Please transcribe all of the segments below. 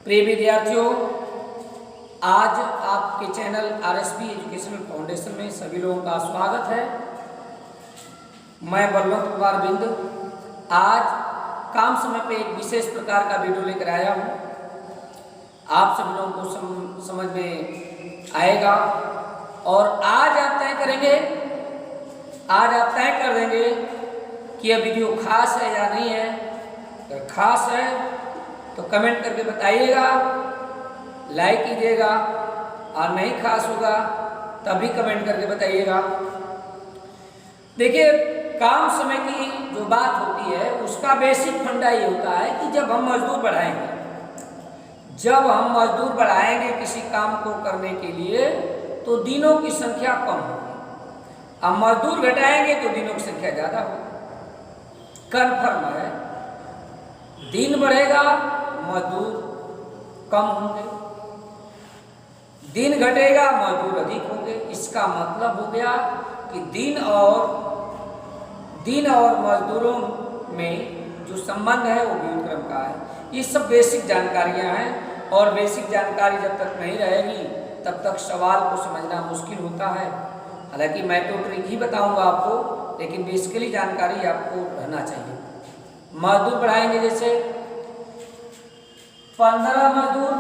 प्रिय विद्यार्थियों, आज आपके चैनल आरएसपी एजुकेशनल फाउंडेशन में सभी लोगों का स्वागत है। मैं बलवंत कुमार बिंद आज काम समय पे एक विशेष प्रकार का वीडियो लेकर आया हूँ। आप सभी लोगों को समझ में आएगा और आज आप तय करेंगे, आज आप तय कर देंगे कि यह वीडियो खास है या नहीं है। अगर खास है तो कमेंट करके बताइएगा, लाइक कीजिएगा, और नहीं खास होगा तब भी कमेंट करके बताइएगा। देखिए, काम समय की जो बात होती है उसका बेसिक फंडा ये होता है कि जब हम मजदूर बढ़ाएंगे किसी काम को करने के लिए तो दिनों की संख्या कम होगी। अब मजदूर घटाएंगे तो दिनों की संख्या ज़्यादा होगी। कन्फर्म है, दिन बढ़ेगा मजदूर कम होंगे, दिन घटेगा मजदूर अधिक होंगे। इसका मतलब हो गया कि दिन और मजदूरों में जो संबंध है वो व्युत्क्रम का है। ये सब बेसिक जानकारियां हैं और बेसिक जानकारी जब तक नहीं रहेगी तब तक सवाल को समझना मुश्किल होता है। हालांकि मैं तो ट्रिक ही बताऊंगा आपको, लेकिन बेसिकली जानकारी आपको रहना चाहिए। मजदूर बढ़ाएंगे, जैसे 15 मजदूर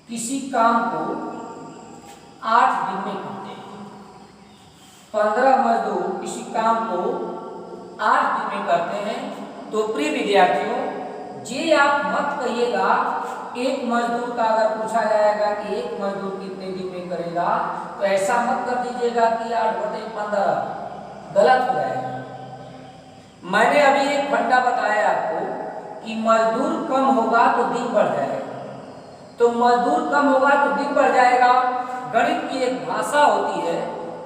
किसी काम को 8 दिन में करते हैं। 15 मजदूर किसी काम को 8 दिन में करते हैं। तो प्रिय विद्यार्थियों, ये आप मत कहिएगा, एक मजदूर का अगर पूछा जाएगा कि एक मजदूर कितने दिन में करेगा तो ऐसा मत कर दीजिएगा कि 8/15, गलत हो जाएगा। मैंने अभी एक फंडा बताया आपको कि मजदूर कम होगा तो दिन बढ़ जाएगा। तो मजदूर कम होगा तो दिन बढ़ जाएगा। गणित की एक भाषा होती है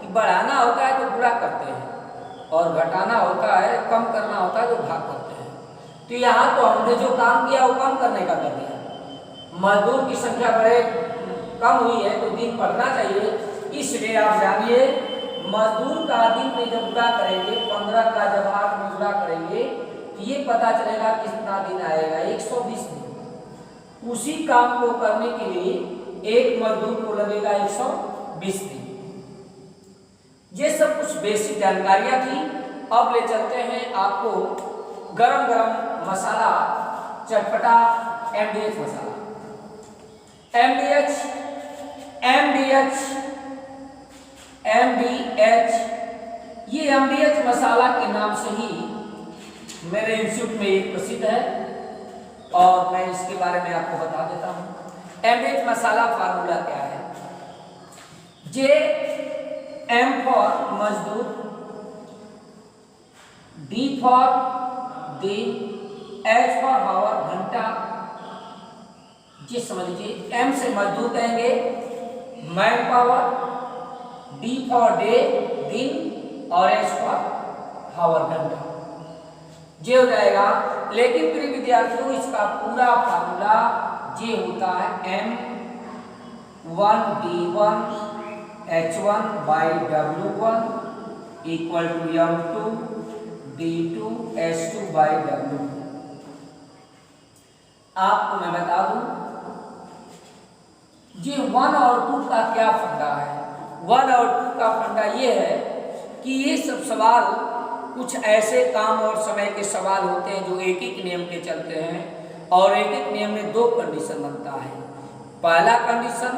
कि बढ़ाना होता है तो गुणा करते हैं और घटाना होता है, कम करना होता है तो भाग करते हैं। तो यहाँ तो हमने जो काम किया वो कम करने का कर दिया। मजदूर की संख्या कम हुई है तो दिन बढ़ना चाहिए। इसलिए आप जानिए, मजदूर का दिन में जब गुणा करेंगे, 15 का जब 8 में गुणा करेंगे तो ये पता चलेगा कितना दिन आएगा, 120 दिन। उसी काम को करने के लिए एक मजदूर को लगेगा 120 दिन। ये सब कुछ बेसिक जानकारियां थी। अब ले चलते हैं आपको गरम गरम मसाला, चटपटा MDH मसाला। MDH ये MDH मसाला के नाम से ही मेरे इंस्टीट्यूट में एक प्रसिद्ध है और मैं इसके बारे में आपको बता देता हूँ। MDH मसाला फार्मूला क्या है? M फॉर मजदूर, D फॉर दिन, H फॉर आवर घंटा। जी समझ लीजिए, M से मजदूर कहेंगे, man power, D for day दिन और H फॉर आवर घंटा। ये हो जाएगा। लेकिन प्रिय विद्यार्थियों, इसका पूरा फार्मूला ये होता है M1D1 H1 by W1 equal to M2 D2 H2 by W2। आपको मैं बता दूं, ये 1 और 2 का क्या फंडा है। 1 और 2 का फंडा ये है कि ये सब सवाल कुछ ऐसे काम और समय के सवाल होते हैं जो एक एक नियम के चलते हैं और एक एक नियम में 2 कंडीशन बनता है। पहला कंडीशन,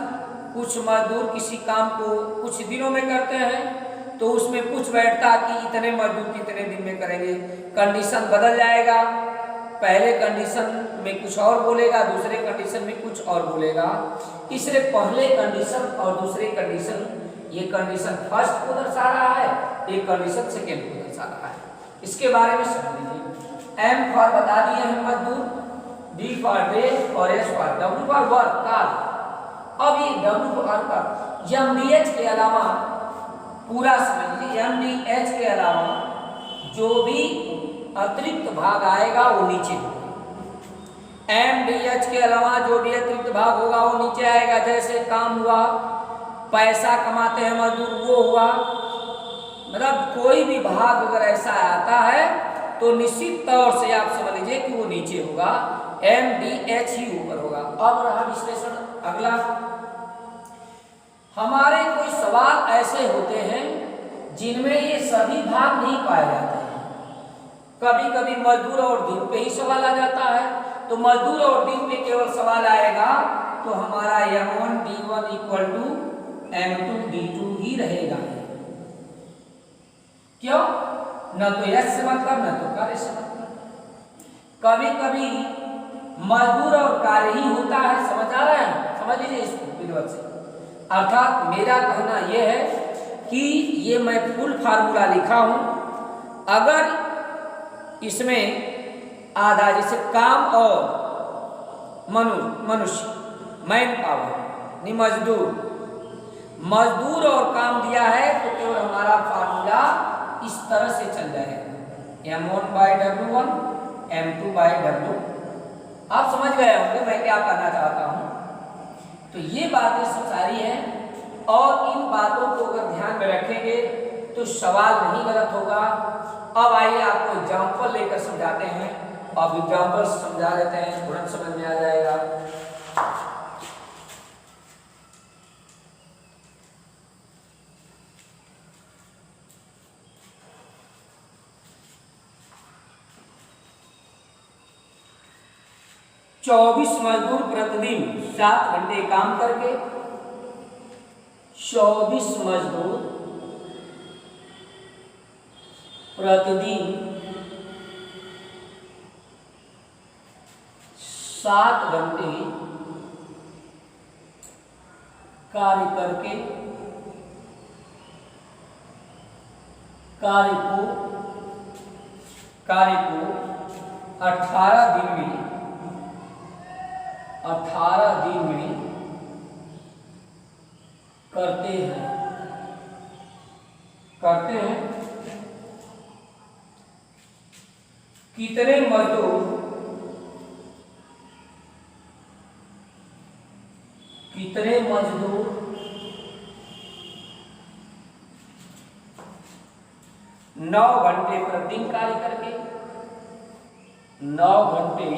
कुछ मजदूर किसी काम को कुछ दिनों में करते हैं तो उसमें कुछ बैठता कि इतने मजदूर कितने दिन में करेंगे। कंडीशन बदल जाएगा, पहले कंडीशन में कुछ और बोलेगा, दूसरे कंडीशन में कुछ और बोलेगा। इसलिए पहले कंडीशन और दूसरे कंडीशन, ये कंडीशन फर्स्ट को दर्शा रहा है, ये कंडीशन सेकेंड को दर्शा रहा है। इसके बारे में समझ लीजिए। M फॉर बता दिए हैं मजदूर, D फॉर डे और H for W for work, काल। अब ये W फॉर का MDH के अलावा पूरा समझ लीजिए, MDH के अलावा जो भी अतिरिक्त भाग आएगा वो नीचे होगा। MDH के अलावा जो भी अतिरिक्त भाग होगा वो नीचे आएगा। जैसे काम हुआ, पैसा कमाते हैं मजदूर, वो हुआ। मतलब कोई भी भाग अगर ऐसा आता है तो निश्चित तौर से आप समझ लीजिए कि वो नीचे होगा, MDH ही ऊपर होगा। अब रहा विश्लेषण अगला। हमारे कोई सवाल ऐसे होते हैं जिनमें ये सभी भाग नहीं पाए जाते हैं। कभी कभी मजदूर और दिन पे ही सवाल आ जाता है, तो मजदूर और दिन पे केवल सवाल आएगा तो हमारा M1 D1 equal to M2 D2 ही रहेगा। क्यों? न तो यश से मतलब न तो कार्य से मतलब। कभी कभी मजदूर और कार्य ही होता है, समझ आ रहा है? समझ लीजिए इसको विधिवत से। अर्थात मेरा कहना यह है कि ये मैं फुल फार्मूला लिखा हूं, अगर इसमें आधा जैसे काम और मनुष्य मैन पावर मजदूर और काम दिया है तो केवल हमारा फार्मूला इस तरह से चल जाएगा, M1/W1 M2/W। आप समझ गए होंगे मैं क्या करना चाहता हूं। तो ये बातें सब सारी हैं और इन बातों को अगर ध्यान में रखेंगे तो सवाल नहीं गलत होगा। अब आइए आपको एग्जाम्पल लेकर समझाते हैं। अब एग्जाम्पल समझा देते हैं, तुरंत समझ में आ जाएगा। चौबीस मजदूर प्रतिदिन 7 घंटे काम करके 24 मजदूर प्रतिदिन 7 घंटे कार्य करके कार्य को 18 दिन में करते हैं। कितने मजदूर 9 घंटे प्रतिदिन कार्य करके 9 घंटे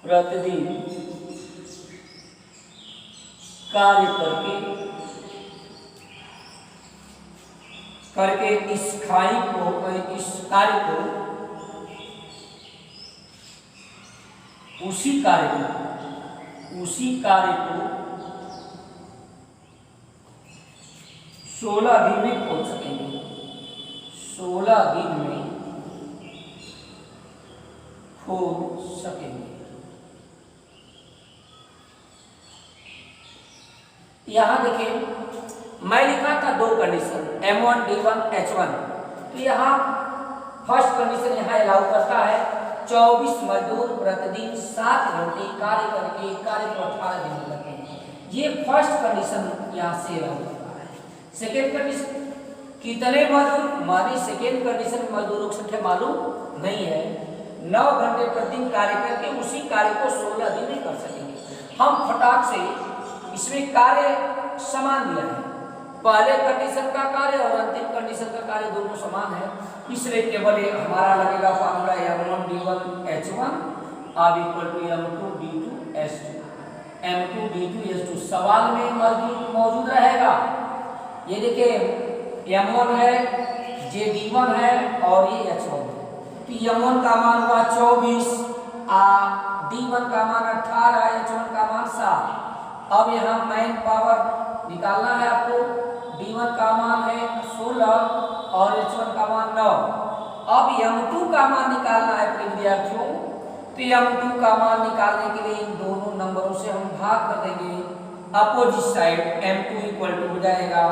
प्रतिदिन कार्य करके इस कार्य को उसी कार्य को 16 दिन में खोल सकेंगे। 16 दिन में खोल सकेंगे। यहां देखिए मैं लिखा था 2 कंडीशन M1 D1 H1, तो यहाँ फर्स्ट कंडीशन यहाँ अलाउ करता है 24 मजदूर प्रतिदिन 7 घंटे कार्य करके कार्य को 18 दिन में करते हैं। ये फर्स्ट कंडीशन यहाँ से अलाउ करता है। सेकेंड कंडीशन कितने मजदूर, हमारी सेकेंड कंडीशन मजदूरों की संख्या मालूम नहीं है। 9 घंटे प्रतिदिन कार्य करके उसी कार्य को 16 दिन में कर सकेंगे। हम फटाक से इसमें कार्य समान दिया है, पहले कंडीशन का कार्य और अंतिम कंडीशन का कार्य दोनों समान है, इसलिए केवल हमारा लगेगा फार्मूला M1 D1 H1 अब equal to M2 D2 S2। M2 D2 S2 सवाल में मौजूद रहेगा। ये देखिए M1 है, ये D1 है और ये H1 है। तो M1 का मान हुआ 24, D1 का मान 18, H1 का मान 7। अब यहाँ मैन पावर निकालना है आपको। D1 का मान है 16 और H1 का मान 9। अब M2 का मान निकालना है प्रिय विद्यार्थियों। तो M2 का मान निकालने के लिए इन दोनों नंबरों से हम भाग कर देंगे opposite side. M2 equal to हो जाएगा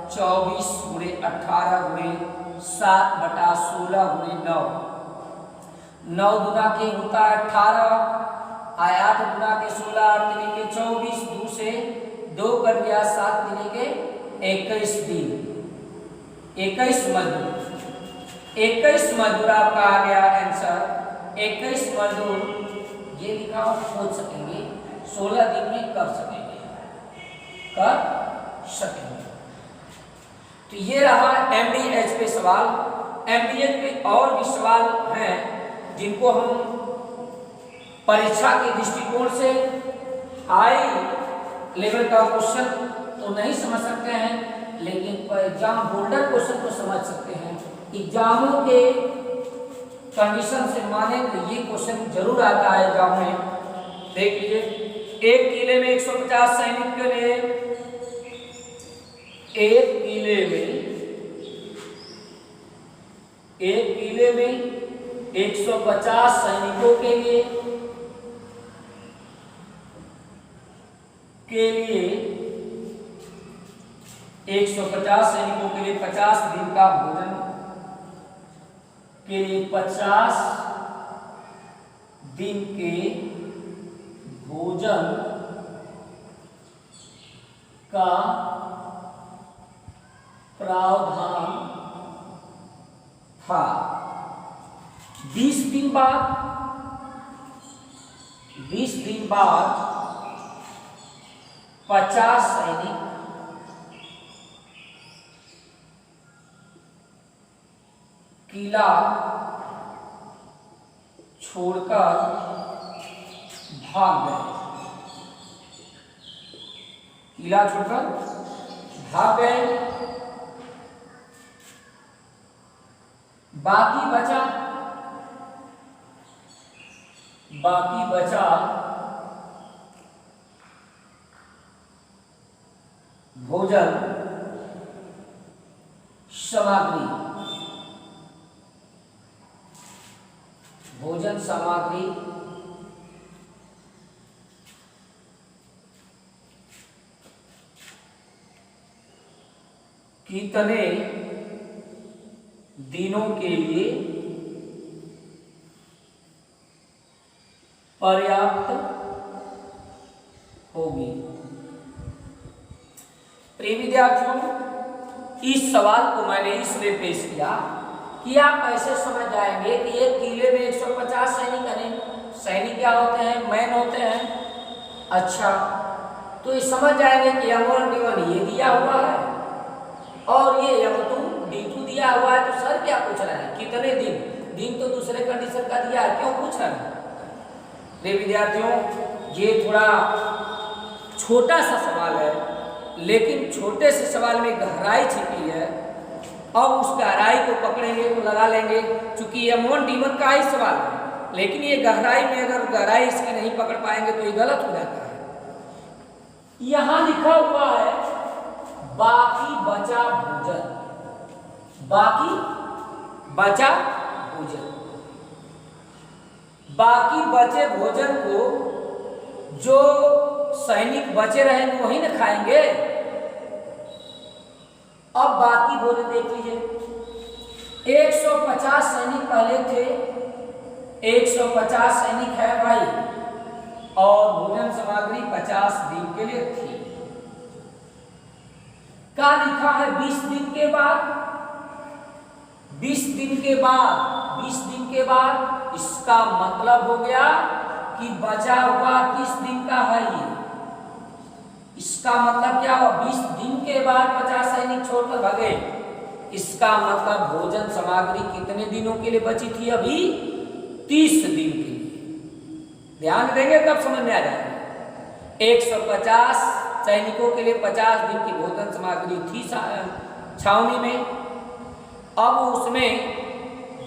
24 गुणे 18 गुणे 7/16 गुणे 9। 9 गुना के होता है 18, 8 गुना के 16, 8 दिने के 24, 2 से 2 कर दिया, 7 दिने के 21 दिन। 21 मजदूर आपका आ गया आंसर। 21 मजदूर ये लिखा खोज सकेंगे, 16 दिन में कर सकेंगे। तो ये रहा MDH पे सवाल। एमडीएस में और भी सवाल हैं जिनको हम परीक्षा के दृष्टिकोण से हाई लेवल का क्वेश्चन तो नहीं समझ सकते हैं, लेकिन एग्जाम होल्डर क्वेश्चन को समझ सकते हैं। एग्जामों के कंडीशन से माने तो ये क्वेश्चन जरूर आता है एग्जाम में। देख लीजिए, एक किले में 150 सैनिक के लिए, एक किले में 150 सैनिकों के लिए 150 सैनिकों के लिए 50 दिन का भोजन के लिए 50 दिन के भोजन का प्रावधान था। 20 दिन बाद 50 सैनिक किला छोड़कर भाग गए। किला छोड़कर भाग गए। बाकी बचा भोजन सामग्री कितने दिनों के लिए पर्याप्त होगी। प्रिय विद्यार्थियों, इस सवाल को मैंने इसलिए पेश किया कि आप ऐसे समझ जाएंगे कि एक किले में 150 सैनिक क्या होते हैं, मैन होते हैं। अच्छा, तो ये समझ जाएंगे कि M1 D1 ये दिया हुआ है और ये M2 D2 दिया हुआ है। तो सर क्या पूछ रहे हैं, कितने दिन तो दूसरे कंडीशन का दिया है, क्यों पूछ रहे हैं? मेरे विद्यार्थियों, ये थोड़ा छोटा सा सवाल है, लेकिन छोटे से सवाल में गहराई छिपी है। अब उस गहराई को पकड़ेंगे तो लगा लेंगे, क्योंकि M1 D1 का ही सवाल है, लेकिन ये गहराई में अगर गहराई इसकी नहीं पकड़ पाएंगे तो ये गलत हो जाता है। यहां लिखा हुआ है बाकी बचा भोजन, बाकी बचे भोजन को जो सैनिक बचे रहेंगे वही न खाएंगे। अब बाकी भोजन देख लीजिए, 150 सैनिक पहले थे, 150 सैनिक है भाई, और भोजन सामग्री 50 दिन के लिए थी। क्या लिखा है 20 दिन के बाद, 20 दिन के बाद इसका मतलब हो गया कि बचा हुआ 30 दिन का है ये। इसका मतलब क्या हुआ, 20 दिन के बाद 50 सैनिक छोड़कर भागे। इसका मतलब भोजन सामग्री कितने दिनों के लिए बची थी, अभी 30 दिन के लिए। ध्यान देंगे तब समझ में आ जाएगा। 150 सैनिकों के लिए 50 दिन की भोजन सामग्री थी छावनी में। अब उसमें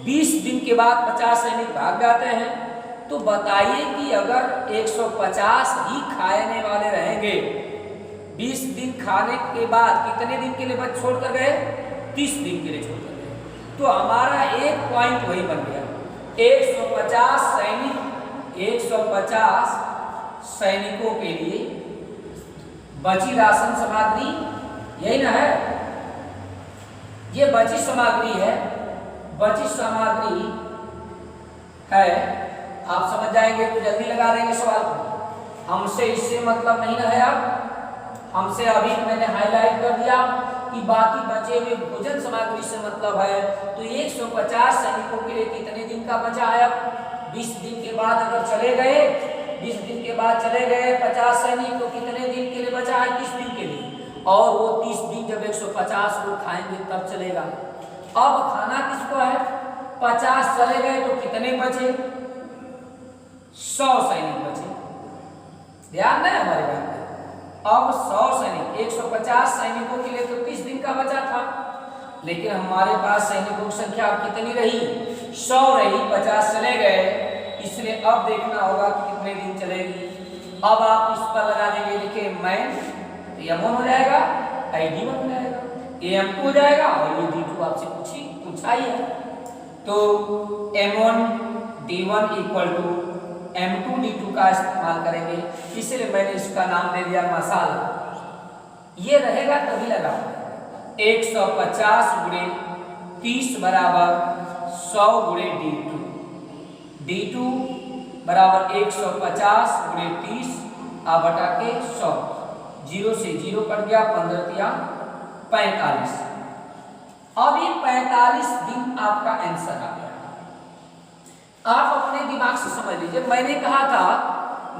20 दिन के बाद 50 सैनिक भाग जाते हैं। तो बताइए कि अगर 150 ही खाने वाले रहेंगे, 20 दिन खाने के बाद कितने दिन के लिए बच छोड़ कर गए, 30 दिन के लिए छोड़ कर गए। तो हमारा एक पॉइंट वही बन गया, 150 सैनिकों के लिए बची राशन सामग्री, यही ना है, ये बची सामग्री है, आप समझ जाएंगे तो जल्दी लगा देंगे सवाल को। हमसे इससे मतलब नहीं ना है। अब हमसे अभी मैंने हाईलाइट कर दिया कि बाकी बचे हुए भोजन सामग्री से मतलब है। तो 150 सैनिकों के लिए कितने दिन का बचा है, अब 20 दिन के बाद अगर चले गए, 20 दिन के बाद चले गए 50 सैनिक, तो कितने दिन के लिए बचा है, 30 दिन के लिए। और वो 30 दिन जब 150 लोग खाएंगे तब चलेगा। अब खाना किसको है? 50 चले गए तो कितने बचे? 100 सैनिक बचे। ध्यान है हमारे बात में। अब 100 सैनिक 150 सैनिकों के लिए तो 30 दिन का बचा था, लेकिन हमारे पास सैनिकों की संख्या अब कितनी रही? 100 रही, 50 चले गए, इसलिए अब देखना होगा कि कितने दिन चलेगी। अब आप इस पर लगा देंगे, देखिए मैन तो M1 हो जाएगा, ID1 हो जाएगा, AM2 हो जाएगा और ये D2 आपसे पूछा ही है। तो M1 D1 equal to M2 D2 का इस्तेमाल करेंगे, इसलिए मैंने इसका नाम दे दिया मसाला। ये रहेगा तभी लगा 150 गुणे 30 बराबर 100 गुणे D2, D2 बराबर 150 गुणे 30 आ बटा के 100, 0 से 0 कट गया, 15 तिया 45। अब ये 45 दिन आपका आंसर आ गया। आप अपने दिमाग से समझ लीजिए, मैंने कहा था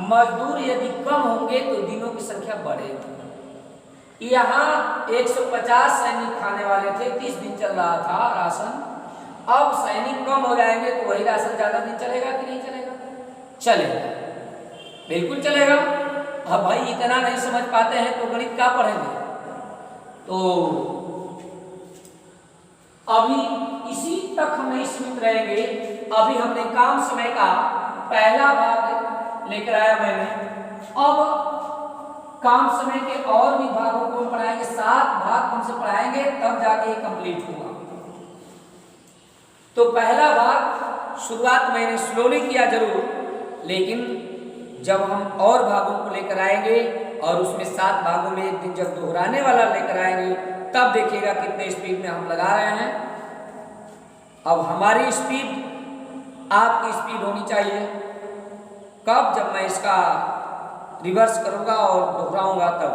मजदूर यदि कम होंगे तो दिनों की संख्या बढ़ेगी। यहाँ 150 सैनिक खाने वाले थे, 30 दिन चल रहा था राशन। अब सैनिक कम हो जाएंगे तो वही राशन ज्यादा दिन चलेगा कि नहीं चलेगा? चलेगा, बिल्कुल चलेगा। अब भाई इतना नहीं समझ पाते हैं तो गणित क्या पढ़ेंगे? तो अभी इसी तक हम नहीं सीमित रहेंगे। अभी हमने काम समय का पहला भाग लेकर आया मैंने। अब काम समय के और भी भागों को पढ़ाएंगे, 7 भाग हमसे पढ़ाएंगे, तब जाके कंप्लीट होगा। तो पहला भाग शुरुआत मैंने स्लोली किया जरूर, लेकिन जब हम और भागों को लेकर आएंगे और उसमें 7 भागों में एक दिन जब दोहराने वाला लेकर आएंगे, तब देखिएगा कितने स्पीड में हम लगा रहे हैं। अब हमारी स्पीड आपकी स्पीड होनी चाहिए। कब? जब मैं इसका रिवर्स करूंगा और दोहराऊंगा तब।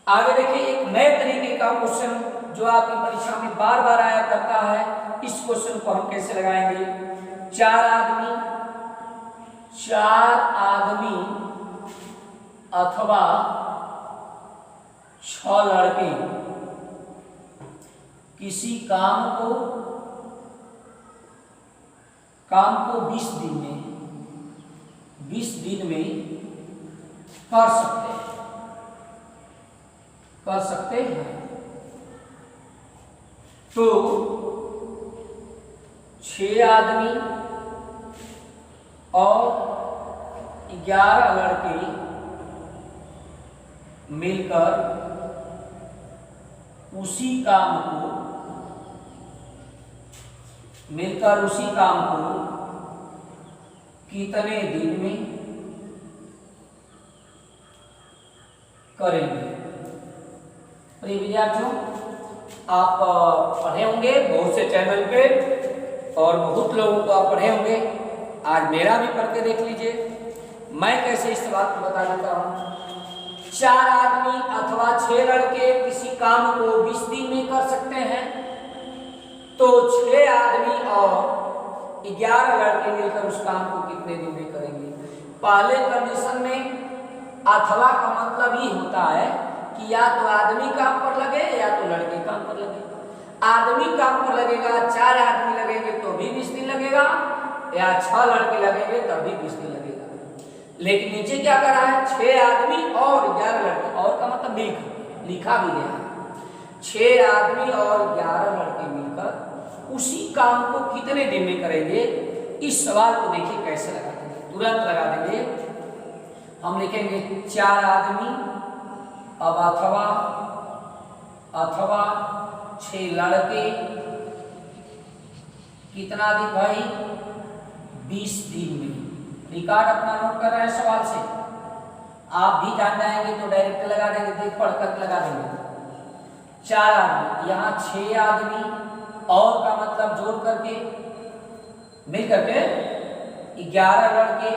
आगे देखिए, एक नए तरीके का क्वेश्चन जो आपकी परीक्षा में बार बार आया करता है। इस क्वेश्चन को हम कैसे लगाएंगे? 4 आदमी अथवा 6 लड़के किसी काम को 20 दिन में कर सकते हैं। तो 6 आदमी और 11 लड़के मिलकर उसी काम को कितने दिन में करेंगे? प्रिय विद्यार्थियों, आप पढ़े होंगे बहुत से चैनल पे और बहुत लोगों को आप पढ़े होंगे। आज मेरा भी पढ़ के देख लीजिए, मैं कैसे इस बात को बता देता हूँ। 4 आदमी अथवा 6 लड़के किसी काम को 20 दिन में कर सकते हैं। तो 6 आदमी और 11 लड़के मिलकर उस काम को कितने दिन में करेंगे? पहले कंडीशन में अथवा का मतलब ये होता है कि या तो आदमी काम पर लगे या तो लड़के काम पर लगे। आदमी काम पर लगेगा, 4 आदमी लगेंगे तो भी 20 दिन लगेगा, या 6 लड़के लगेंगे तब भी 20 दिन लगेगा। लेकिन नीचे क्या करा है? 6 आदमी और 11 लड़के, और का मतलब लिखा भी गया है 6 आदमी और 11 लड़के मिलकर उसी काम को कितने दिन में करेंगे। इस सवाल को देखिए कैसे लगा देंगे, तुरंत लगा देंगे। हम लिखेंगे 4 आदमी अब अथवा 6 लड़के कितना दिन भाई? 20 दिन में। रिकॉर्ड अपना नोट कर रहे हैं सवाल से, आप भी जान जाएंगे तो डायरेक्ट लगा देंगे, देख पढ़ कर लगा देंगे। 4 आदमी, यहाँ 6 आदमी और का मतलब जोड़ करके मिल करके 11 लड़के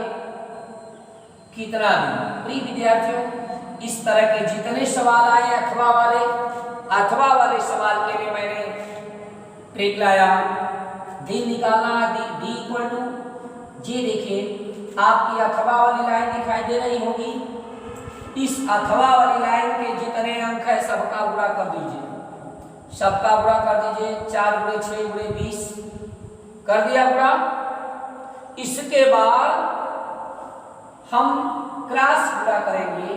कितना दिन। प्रिय विद्यार्थियों, इस तरह के जितने सवाल आए अथवा वाले सवाल के लिए मैंने ट्रिक लाया। दिन निकालना है, डी इक्वल टू जी। देखिए आपकी अथवा वाली लाइन दिखाई दे रही होगी। इस अथवा वाली लाइन के जितने अंक है सबका गुणा कर दीजिए। सबका गुणा कर दीजिए, 4 गुणे 6 गुणे 20 कर दिया गुणा। इसके बाद हम क्रॉस गुणा करेंगे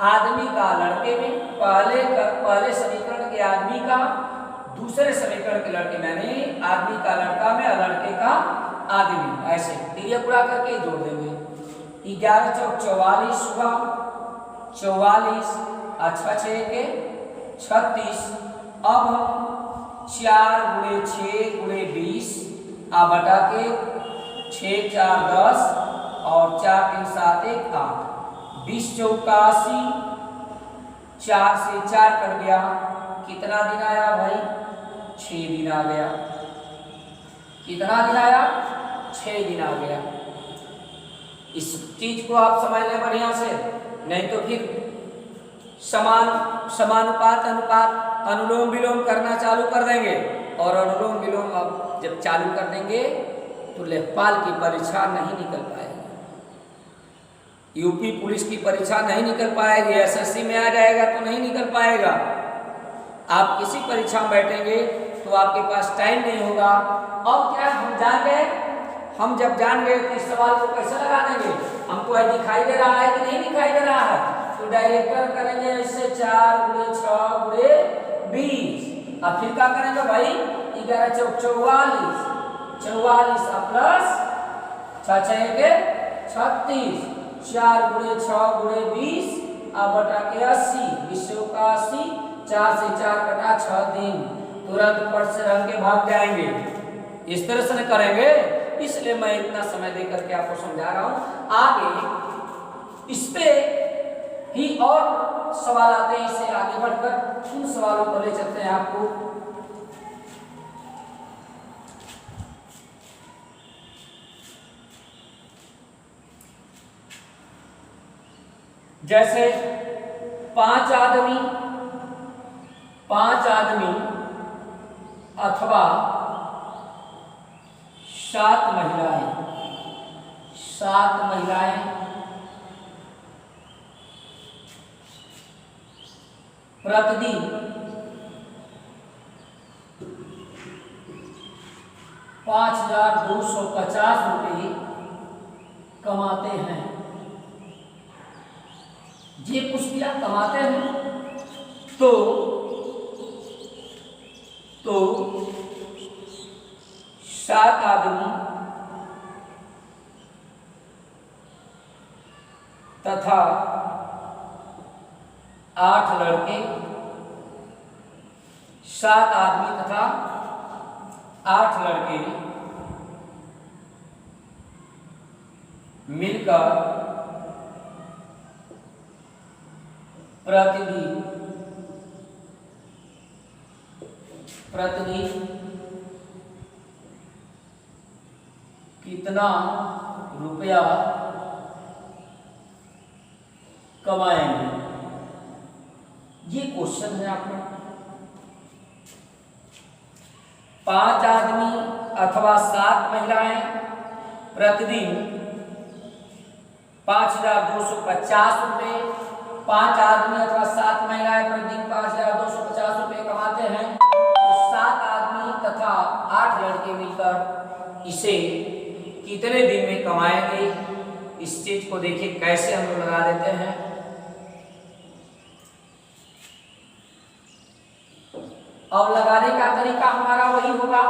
आदमी का लड़के में, पहले समीकरण के आदमी का, दूसरे समीकरण के लड़के मैंने आदमी का लड़का में और लड़के का आदमी, ऐसे तिरिया गुणा करके जोड़ देंगे। 11 चौक 44 हुआ, 44 अच्छा 6 के 36। अब हम 4 गुणे 6 गुणे 20 बटा के 6 4 10 और 4 3 7 1 8, 20 चौका 80, 4 से 4 कट गया, कितना दिन आया भाई? 6 दिन आ गया। कितना दिन आया? 6 दिन आ गया। इस चीज को आप समझ लें बढ़िया से, नहीं तो फिर समानुपात अनुपात अनुलोम विलोम करना चालू कर देंगे, और अनुलोम विलोम अब जब चालू कर देंगे तो लेखपाल की परीक्षा नहीं निकल पाएगी, यूपी पुलिस की परीक्षा नहीं निकल पाएगी, एसएससी में आ जाएगा तो नहीं निकल पाएगा। आप किसी परीक्षा में बैठेंगे तो आपके पास टाइम नहीं होगा। अब क्या हम जान गए? हम जब जान गए तो इस सवाल को कैसे लगा देंगे? हमको ये दिखाई दे रहा है कि नहीं दिखाई दे रहा है, तो डायरेक्टर करेंगे इससे 4 गुणे 6 गुणे 20। अब फिर क्या करेंगे भाई? 11 चौक 44, 44 प्लस 6 6 के 36, 4 गुणे 6 गुणे 20 बटा के 80, 20 का 80, 4 से 4 कटा 6 दिन, तुरंत ऊपर से रंग के भाग जाएंगे। इस तरह से करेंगे, इसलिए मैं इतना समय देकर के आपको समझा रहा हूं। आगे इस पे ही और सवाल आते हैं, इससे आगे बढ़कर उन सवालों को ले चलते हैं आपको। जैसे 5 आदमी अथवा 7 महिलाएं प्रतिदिन 5,250 रुपये कमाते हैं। ये कुछ भी आप कमाते हैं तो 7 आदमी तथा 8 लड़के, 7 आदमी तथा 8 लड़के मिलकर प्रतिदिन कितना रुपया कमाएंगे? ये क्वेश्चन है आपका। 5 आदमी अथवा 7 महिलाएं प्रतिदिन 5,250 रुपये, 5 आदमी अथवा 7 महिलाएं प्रतिदिन 5,250 रुपये कमाते हैं, तो 7 आदमी तथा 8 लड़के मिलकर इसे कितने दिन में कमाएंगे? इस चीज को देखिए कैसे हम लोग लगा देते हैं। अब लगाने का तरीका हमारा वही होगा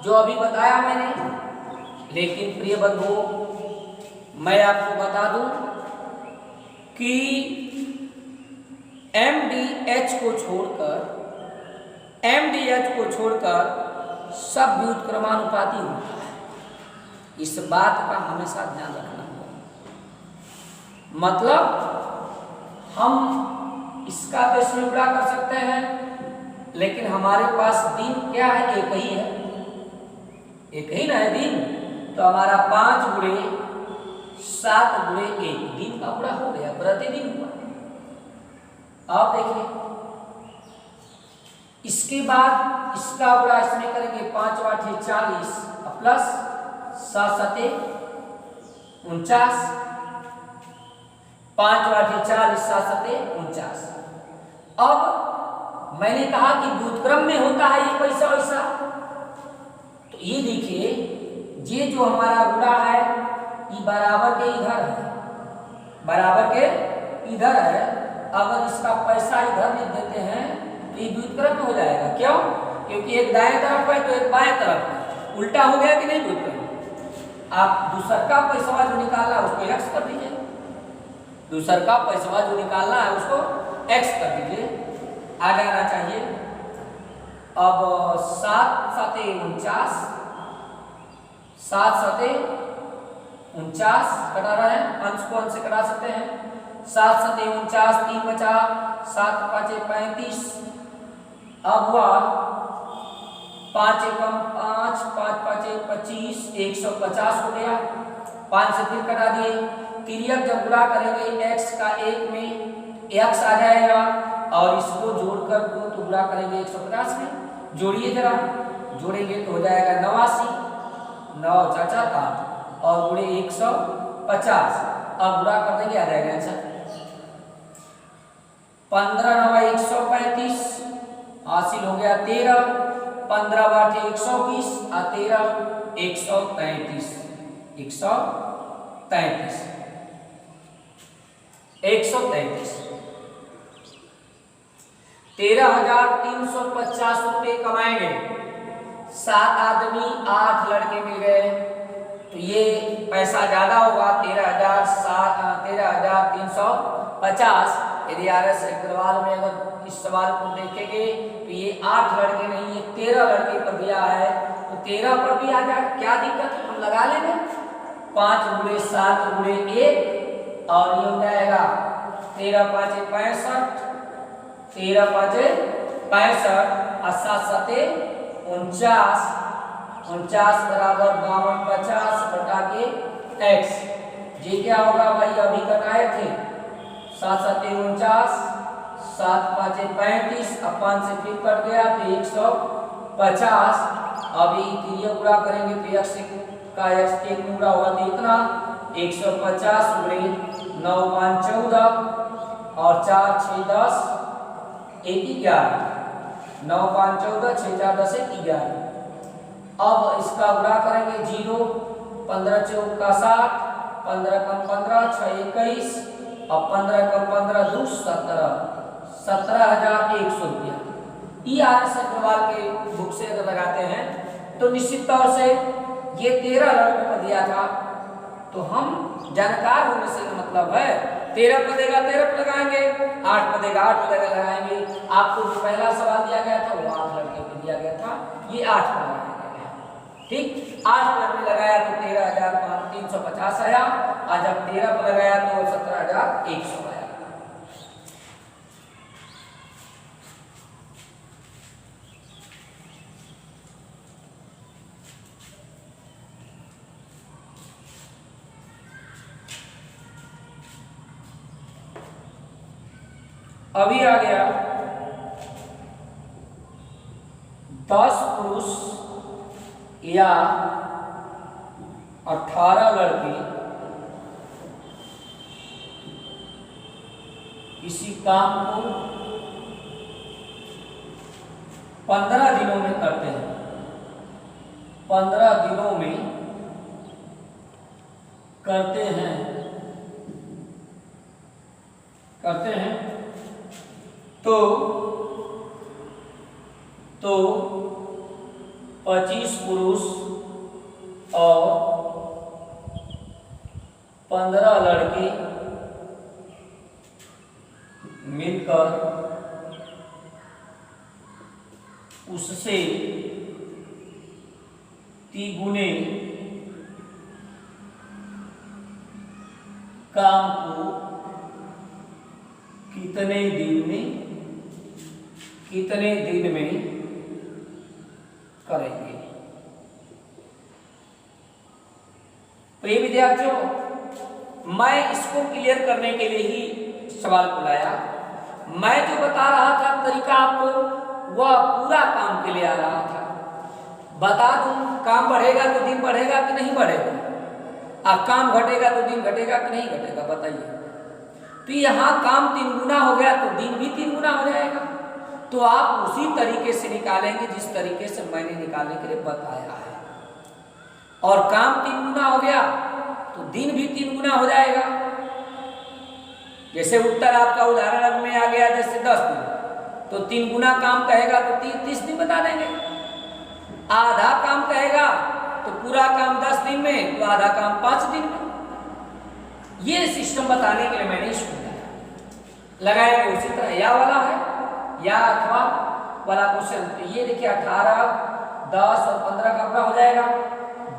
जो अभी बताया मैंने, लेकिन प्रिय बंधुओं मैं आपको बता दूं कि MDH को छोड़कर सब व्युत्क्रमानुपाती होता है। इस बात का हमेशा ध्यान रखना होगा। मतलब हम इसका तो इसमें गुणा कर सकते हैं, लेकिन हमारे पास दिन क्या है? एक ही है, एक ही ना है दिन, तो हमारा 5 गुणे 7 गुणे 1 दिन का गुणा हो गया, प्रतिदिन हुआ। अब देखिए इसके बाद इसका गुणा इसमें करेंगे, 5 8 40 प्लस 7 7 49, 5 8 40 7 7 49। अब मैंने कहा कि व्युत्क्रम में होता है ये पैसा वैसा। तो ये देखिए, ये जो हमारा गुणा है ये बराबर के इधर है, बराबर के इधर है। अगर इसका पैसा इधर लिख देते हैं तो ये व्युत्क्रम में हो जाएगा। क्यों? क्योंकि एक दाएं तरफ है तो एक बाएं तरफ है, उल्टा हो गया कि नहीं व्युत्क्रम। आप दूसर का पैसा जो निकालना है उसको x कर दीजिए, दूसर का पैसा जो निकालना है उसको x कर दीजिए, आ जाना चाहिए। अब 7 7 49, 7 7 49 कटा रहा है, अंश को अंश से कटा सकते हैं। 7 7 49, 3 बचा, 7 5 35। अब हुआ 5 एकम 5, 5 5 25, 150 हो गया। 5 से फिर कटा दिए। तिर्यक जब गुणा करेंगे x का 1 में x आ जाएगा और इसको जोड़कर को तो गुणा करेंगे 150 में। जोड़िए जरा, जोड़ेंगे तो हो जाएगा 89, 9 4 8 और गुणे 150। अब गुणा कर देंगे, आ जाएगा आंसर 15 9 135, हासिल हो गया 13। 15 × 8 120 और 13 133, 133 13,350 रुपये कमाएंगे। 7 आदमी 8 लड़के मिल गए तो ये पैसा ज्यादा होगा, 13,350। यदि RS अग्रवाल में अगर इस सवाल को देखेंगे तो ये 8 लड़के नहीं, ये 13 लड़के पर दिया है तो 13 पर भी आ जाए, क्या दिक्कत है, हम लगा लेंगे। 5 × 7 × 1 और ये हो जाएगा 13 5 65, 13 5 65 और 7 7 49, 49 बराबर 52 50 बटा के x। ये क्या होगा भाई, अभी कटाए थे 7 7 49, 7 5 35 और 5 से फिर कट गया तो 150। अभी तिर्यक गुणा करेंगे तो x का x एक गुणा होगा तो इतना 150 × 9 5 14 और 4 6 10 1 11, 9 5 14 6 4 10 1 11। अब इसका गुणा करेंगे 0, 15 चौक का 60, 15 कम 15 6 21 और 15 कम 15 2 17, 17,100 रुपया। RS अग्रवाल के बुक से अगर लगाते हैं तो निश्चित तौर से ये 13 लड़कों पर दिया था तो हम जानकार होने से मतलब है 13 पर देगा 13 पर लगाएंगे, 8 पर देगा 8 पर लगाएंगे। आपको जो पहला सवाल दिया गया था वो 8 लड़के पे दिया गया था, ये 8 पर लगाया गया है। ठीक, 8 पर लगाया तो 13,350 आया और जब 13 पर लगाया तो 17,100 आया। अभी आ गया 10 पुरुष या 18 लड़के किसी काम को 15 दिनों में करते हैं। 15 दिनों में करते हैं तो 25 पुरुष और 15 लड़के मिलकर उससे तिगुने काम को कितने दिन में करेंगे। प्रिय विद्यार्थियों, मैं इसको क्लियर करने के लिए ही सवाल को लाया। मैं जो बता रहा था तरीका आपको, वह पूरा काम के लिए आ रहा था। बता दूं, काम बढ़ेगा तो दिन बढ़ेगा कि नहीं बढ़ेगा, और काम घटेगा तो दिन घटेगा कि नहीं घटेगा, बताइए। तो यहाँ काम 3 गुना हो गया तो दिन भी 3 गुना हो जाएगा। तो आप उसी तरीके से निकालेंगे जिस तरीके से मैंने निकालने के लिए बताया है। और काम 3 गुना हो गया तो दिन भी 3 गुना हो जाएगा। जैसे उत्तर आपका उदाहरण में आ गया जैसे 10 दिन, तो 3 गुना काम कहेगा तो 30 दिन बता देंगे। आधा काम कहेगा तो पूरा काम 10 दिन में, तो आधा काम 5 दिन में। ये सिस्टम बताने के लिए मैंने इसको लगाएंगे। उसी तरह या वाला है, या अथवा वाला क्वेश्चन। तो ये देखिए 18, 10 और 15 का पूरा हो जाएगा।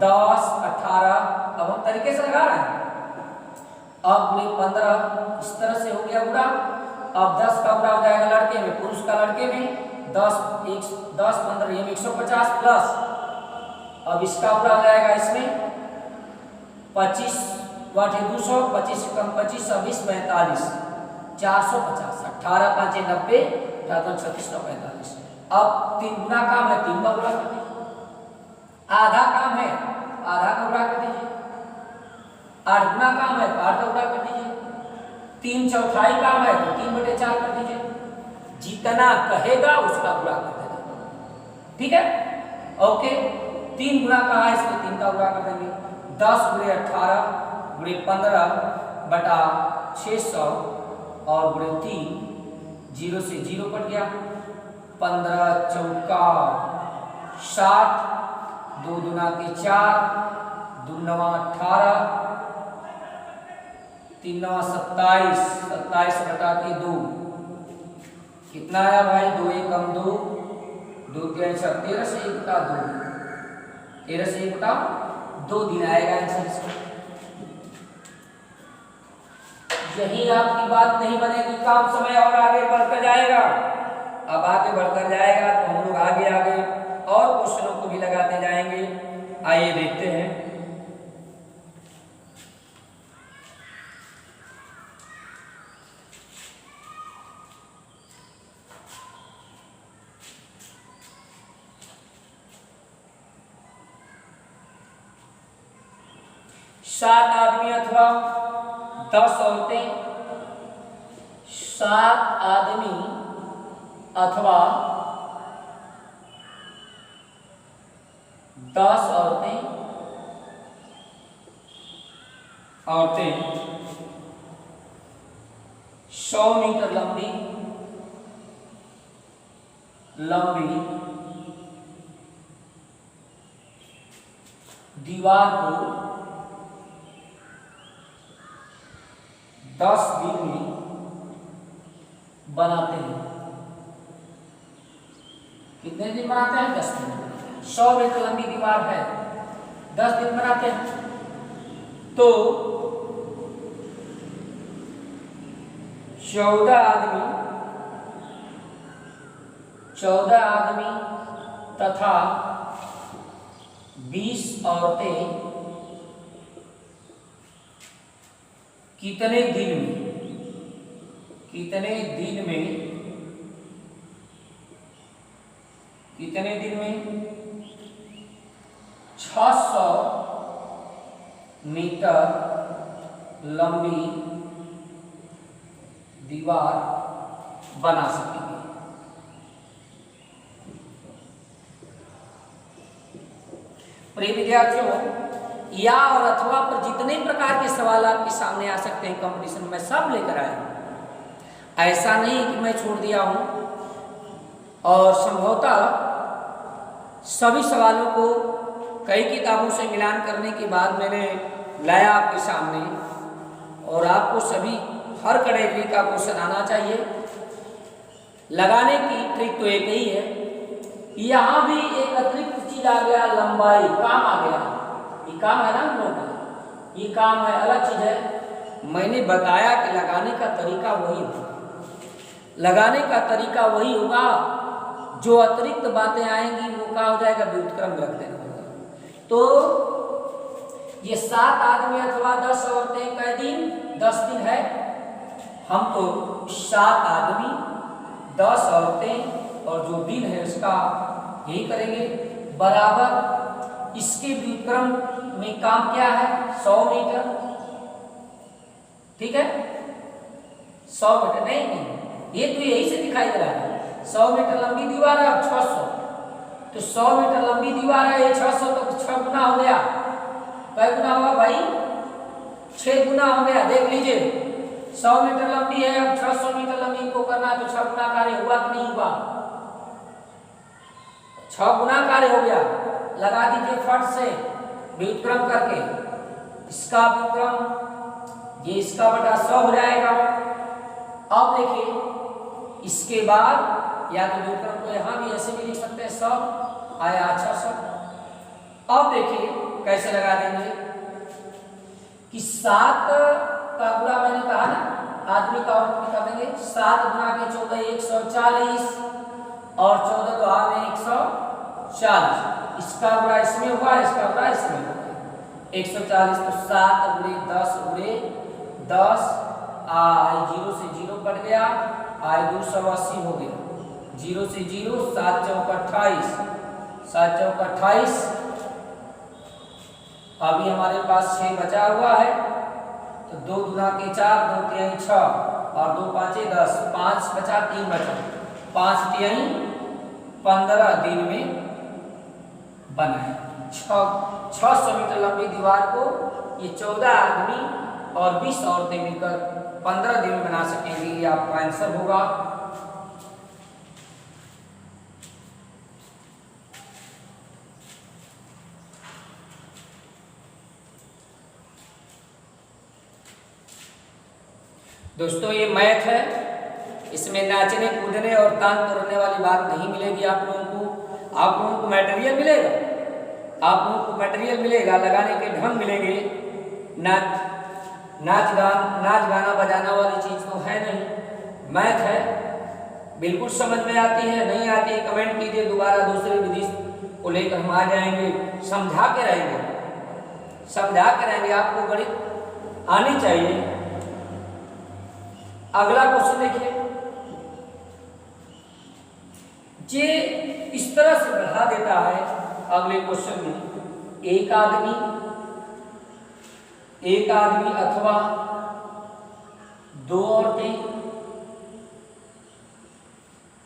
10, 18 अब हम तरीके से लगा रहे हैं। अब 15 इस तरह से हो गया पूरा। अब 10 का पूरा हो जाएगा लड़के में, पुरुष का लड़के में 10, 15 ये 150 प्लस। अब इसका पूरा हो जाएगा इसमें 25 वाट है 200, 25 से कम 25, 26, 45, 450, 18 5 90, 36 45। अब 3 गुना काम है, 3 का पूरा कर दीजिए। आधा काम है, आधा का पूरा कर दीजिए। 8 गुना काम है तो 8 का पूरा कर दीजिए। 3/4 काम है तो 3/4 कर दीजिए। जितना कहेगा उसका पूरा कर देना, ठीक है। ओके, 3 गुना कहा है इसमें 3 का पूरा कर देंगे। 10 × 18 × 15 बटा 600 और गुणे 3, 0 से 0 कट गया। 15 चौका 60, 2 दूना के 4, 2 नवा 18, 3 नवा 27, 27 बटा के 2 कितना आया भाई? 2 एकम 2, 2 3 6, 13 से 1 बटा 2, 13 से 1 बटा 2 दिन आएगा आंसर। यही आपकी बात नहीं बनेगी, काम समय और आगे बढ़कर जाएगा। अब आगे बढ़कर जाएगा तो हम लोग आगे आगे और क्वेश्चनों को भी लगाते जाएंगे। आइए देखते हैं। सात आदमी अथवा 10 औरतें, 7 आदमी अथवा 10 औरतें 100 मीटर लंबी दीवार को 10 दिन में बनाते हैं। कितने दिन बनाते हैं? 10 दिन बनाते हैं। 100 मीटर लंबी दीवार है, 10 दिन बनाते हैं। तो 14 आदमी तथा 20 औरतें कितने दिन में 600 मीटर लंबी दीवार बना सकेंगे। प्रिय विद्यार्थियों, या और अथवा पर जितने प्रकार के सवाल आपके सामने आ सकते हैं कंपटीशन में, सब लेकर आए हैं। ऐसा नहीं कि मैं छोड़ दिया हूं। और संभवतः सभी सवालों को कई किताबों से मिलान करने के बाद मैंने लाया आपके सामने। और आपको सभी हर कैटेगरी का क्वेश्चन आना चाहिए। लगाने की ट्रिक तो एक ही है। यहाँ भी एक अतिरिक्त चीज आ गया, लंबाई, काम आ गया। ये काम है ना हम लोग का, ये काम है, अलग चीज है। मैंने बताया कि लगाने का तरीका वही होगा। जो अतिरिक्त बातें आएंगी वो क्या हो जाएगा? व्युत्क्रम रख देना होगा। तो ये 7 आदमी अथवा 10 औरतें कै दिन? 10 दिन है। हम तो 7 आदमी 10 औरतें और जो दिन है उसका यही करेंगे बराबर। इसके व्युत्क्रम में काम क्या है? 100 मीटर, ठीक है। 100 मीटर नहीं, ये तो यही से दिखाई दे रहा है। 100 मीटर लंबी दीवार है, 600, तो 100 मीटर लंबी दीवार है, ये 600 तो 6 गुना हो गया। कै गुना हुआ भाई? 6 गुना हो गया। देख लीजिए 100 मीटर लंबी है, अब 600 मीटर लंबी को करना है तो 6 गुना कार्य हुआ कि नहीं हुआ? 6 गुना कार्य हो गया। लगा दीजिए फट से व्युत्क्रम करके, इसका व्युत्क्रम ये इसका बटा 100 हो जाएगा। अब देखिए इसके बाद या तो व्युत्क्रम को यहाँ भी ऐसे भी लिख सकते हैं 100 आया 600। अब देखिए कैसे लगा देंगे कि 7 का गुणा मैंने कहा ना, आदमी का औरत में कर देंगे 7 गुना के 14 140 और 14 दुआ में 140। इसका गुणा इसमें हुआ, इसका गुणा इसमें हुआ 140, तो 7 गुणे 10 गुणे 10 आई 0 से 0 कट गया, आई 280 हो गया। 0 से 0 7 चौक 28, 7 चौक 28। अभी हमारे पास 6 बचा हुआ है, तो 2 गुना के 4, 2 तिहाई 6 और 2 पाँचे 10, 5 बचा 3 बचा, 5 तिहाई 15 दिन में बना है। 600 मीटर लंबी दीवार को ये 14 आदमी और 20 औरतें मिलकर 15 दिन में बना सकेंगी। ये आपका आंसर होगा। दोस्तों ये मैथ है, इसमें नाचने कूदने और तान तोड़ने वाली बात नहीं मिलेगी आप लोगों को। आप लोगों को मटेरियल मिलेगा, आप लोगों को मटेरियल मिलेगा, लगाने के ढंग मिलेंगे। नाच गाना बजाना वाली चीज़ तो है नहीं, मैथ है, बिल्कुल समझ में आती है। नहीं आती है कमेंट कीजिए, दोबारा दूसरी विधि को लेकर हम आ जाएंगे, समझा के रहेंगे, समझा के रहेंगे। आपको गणित आनी चाहिए। अगला क्वेश्चन देखिए, जे इस तरह से बढ़ा देता है अगले क्वेश्चन में, एक आदमी अथवा 2 औरतें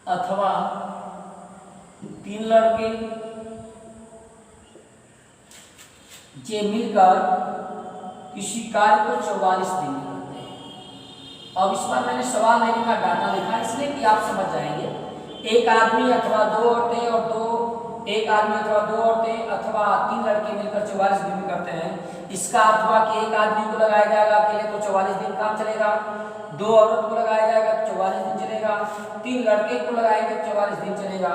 अथवा 3 लड़के जे मिलकर किसी कार्य को 44 दिन में करते हैं। अब इस पर मैंने सवाल नहीं लिखा, डाटा लिखा, इसलिए कि आप समझ जाएंगे। एक आदमी अथवा 2 औरतें और एक आदमी अथवा 2 औरतें अथवा 3 लड़के मिलकर 44 दिन में करते हैं। इसका अर्थ हुआ कि एक आदमी को लगाया जाएगा अकेले तो 44 दिन काम चलेगा, 2 औरत को लगाया जाएगा तो 44 दिन चलेगा, 3 लड़के को लगाएंगे तो 44 दिन चलेगा।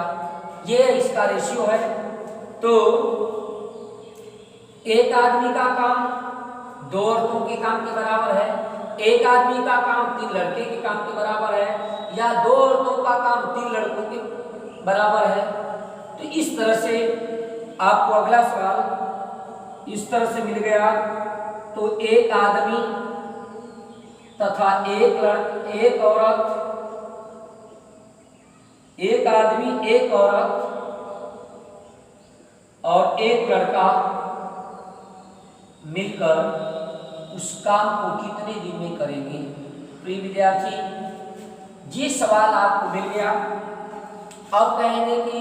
ये इसका रेशियो है। तो एक आदमी का काम 2 औरतों के काम के बराबर है, एक आदमी का काम 3 लड़के के काम के बराबर है, या 2 औरतों का काम 3 लड़कों के बराबर है। तो इस तरह से आपको अगला सवाल इस तरह से मिल गया। तो एक आदमी तथा एक औरत, एक आदमी एक औरत और एक लड़का मिलकर उस काम को कितने दिन में करेंगे। प्रिय विद्यार्थी, ये सवाल आपको मिल गया। अब कहेंगे कि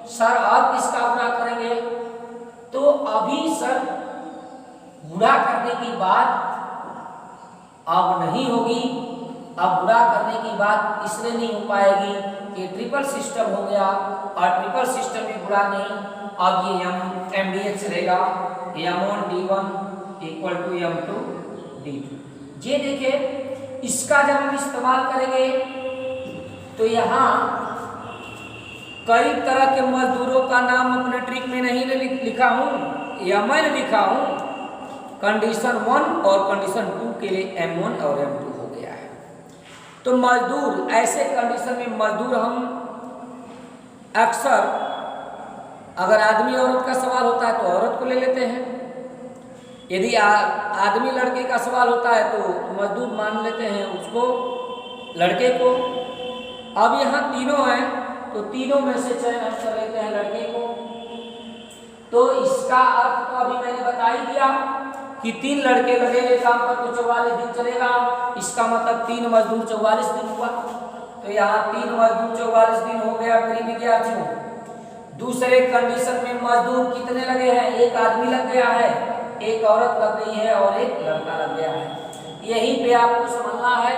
सर अब किसका गुणा करेंगे, तो अभी सर गुणा करने की बात अब नहीं होगी। अब गुणा करने की बात इसलिए नहीं हो पाएगी कि ट्रिपल सिस्टम हो गया, और ट्रिपल सिस्टम में गुणा नहीं। अब ये MDH रहेगा, M1D1 इक्वल टू M2D2। ये देखिए, इसका जब हम इस्तेमाल करेंगे तो यहाँ कई तरह के मजदूरों का नाम अपने ट्रिक में नहीं लिखा हूँ, या मैंने लिखा हूँ। कंडीशन 1 और कंडीशन 2 के लिए M1 और M2 हो गया है। तो मजदूर, ऐसे कंडीशन में मजदूर हम अक्सर, अगर आदमी औरत का सवाल होता है तो औरत को ले लेते हैं, यदि आदमी लड़के का सवाल होता है तो मजदूर मान लेते हैं उसको, लड़के को। अब यहाँ तीनों हैं तो तीनों में से चयन हम कर लेते हैं लड़के को। तो इसका अर्थ तो अभी मैंने बता ही दिया कि 3 लड़के लगेंगे काम पर तो 44 दिन चलेगा। इसका मतलब 3 मजदूर 44 दिन हुआ। तो यहाँ 3 मजदूर 44 दिन हो गया प्रिय विद्यार्थियों। दूसरे कंडीशन में मजदूर कितने लगे हैं, एक आदमी लग गया है, एक औरत लग गई है और एक लड़का लग गया है। यहीं पे आपको समझना है